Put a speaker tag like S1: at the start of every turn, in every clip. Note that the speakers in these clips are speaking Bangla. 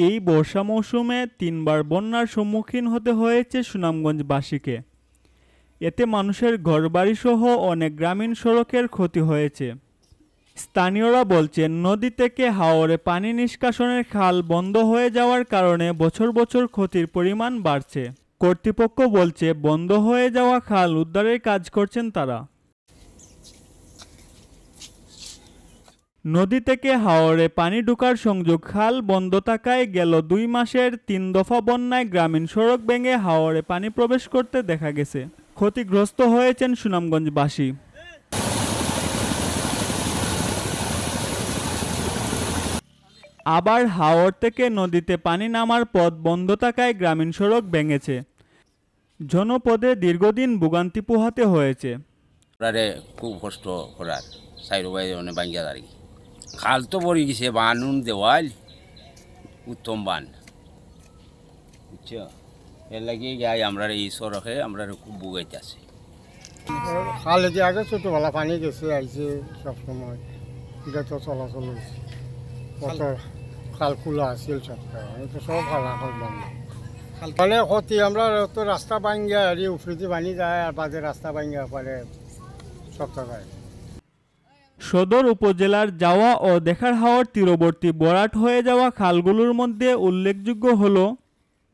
S1: এই বর্ষা মৌসুমে ৩ বার বন্যার সম্মুখীন হতে হয়েছে সুনামগঞ্জবাসীকে। এতে মানুষের ঘরবাড়িসহ অনেক গ্রামীণ সড়কের ক্ষতি হয়েছে। স্থানীয়রা বলছেন, নদী থেকে হাওরে পানি নিষ্কাশনের খাল বন্ধ হয়ে যাওয়ার কারণে বছর বছর ক্ষতির পরিমাণ বাড়ছে। কর্তৃপক্ষ বলছে, বন্ধ হয়ে যাওয়া খাল উদ্ধারের কাজ করছেন তারা। নদী থেকে হাওরে পানি ঢোকার সংযোগ খাল বন্ধ থাকায় গেল ২ মাসের ৩ দফা বন্যায় গ্রামীণ সড়ক ভেঙে হাওরে পানি প্রবেশ করতে দেখা গেছে। ক্ষতিগ্রস্ত হয়েছেন সুনামগঞ্জবাসী। আবার হাওর থেকে নদীতে পানি নামার পথ বন্ধ থাকায় গ্রামীণ সড়ক ভেঙেছে। জনপদে দীর্ঘদিন ভোগান্তি পোহাতে হয়েছে।
S2: খুব কষ্ট করার সাইরো বাই অনেক বাঙ্গিয়া আর কি খাল তো পড়ে গেছে, বানুন দেওয়াল উত্তম বান, বুঝছো? এর লাগিয়ে যাই আমরা এই সড়কে আমরা খুব বুগাইতে আছি।
S3: খাল যে আগে ছোটবেলা পানি গেছে আইছে সবসময়, এটা তো চলাচল হয়েছে। কত খাল খোলা আছিল সবটা, তো সব খাল এখন বন্ধ। মানে ক্ষতি আমরা তো রাস্তা ভাঙ্গিয়া হেৰি উফরিতে পানি যায় আর বাজে রাস্তা ভাঙ্গিয়া পারে সব জায়গায়।
S1: সদর উপজেলার যাওয়া ও দেখার হাওর তীরবর্তী বরাট হয়ে যাওয়া খালগুলোর মধ্যে উল্লেখযোগ্য হল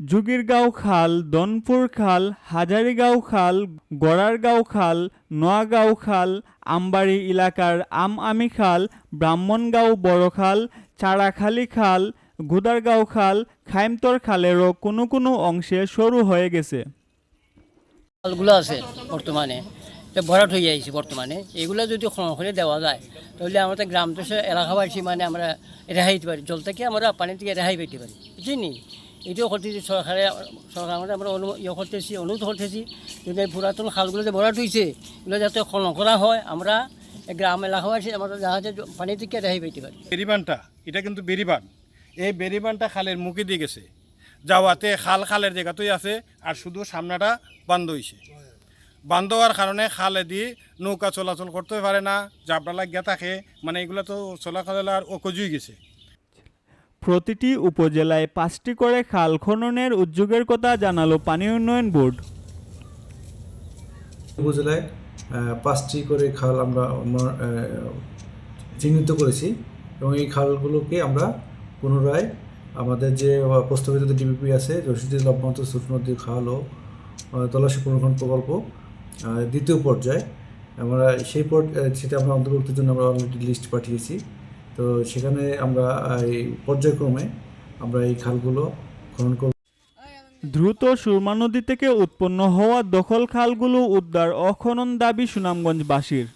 S1: যুগিরগাঁও খাল, দনপুর খাল, হাজারীগাঁও খাল, গড়ারগাঁও খাল, নোয়াগাঁও খাল, আমবাড়ি এলাকার আমআমি খাল, ব্রাহ্মণগাঁও বড় খাল, চারাখালী খাল, গুদারগাঁও খাল, খাইমতর খালেরও কোনো কোনো অংশে সরু হয়ে গেছে।
S4: খালগুলো আছে বর্তমানে ভরাট হয়ে যাইছে বর্তমানে, এগুলো যদি ক্ষমা করে দেওয়া যায় তাহলে আমাদের গ্রাম দেশে এলাকাবাসী মানে আমরা রেহাই দিতে পারি, জল থেকে আমরা পানি থেকে রেহাই পেতে পারি, বুঝিনি? এটাও করতেছি সরকার আমরা করতেছি, অনুরোধ করতেছি যদি পুরাতন খালগুলো যে ভরাট হয়েছে এগুলো যাতে খনন করা হয়, আমরা গ্রাম এলাকাবাসী আমরা যাতে পানি থেকে রেহাই পেতে পারি।
S5: বেরিবানটা এটা কিন্তু বেরিবান, এই বেরিবানটা খালের মুখে দিয়ে গেছে যাওয়াতে খালের জায়গাতেই আছে, আর শুধু সামনাটা বন্ধ হয়েছে। বন্ধ হওয়ার কারণে খালে দিয়ে নৌকা চলাচল করতে পারে না, জাবড়া লাগিয়া থাকে, মানে এগুলো তো চলাচল আর অকজুই গেছে।
S1: প্রতিটি উপজেলায় 5টি করে খাল খননের উদ্যোগের কথা জানালো পানি উন্নয়ন বোর্ড।
S6: উপজেলায় 5টি করে খাল আমরা চিহ্নিত করেছি এবং এই খালগুলোকে আমরা পুনরায় আমাদের যে প্রস্তাবিত ডিপিপি আছে, জসিমুদ্দিন লবণাক্ত ছোট নদীর খাল ও তল্লাশি পুনর্খনন প্রকল্প দ্বিতীয় পর্যায়ে আমরা সেটা আমরা অন্তর্ভুক্তির জন্য আমরা অলরেডি লিস্ট পাঠিয়েছি। তো সেখানে আমরা এই পর্যায়ক্রমে আমরা এই খালগুলো খনন করব।
S1: দ্রুত সুরমা নদী থেকে উৎপন্ন হওয়া দখল খালগুলো উদ্ধার ও খনন দাবি সুনামগঞ্জবাসীর।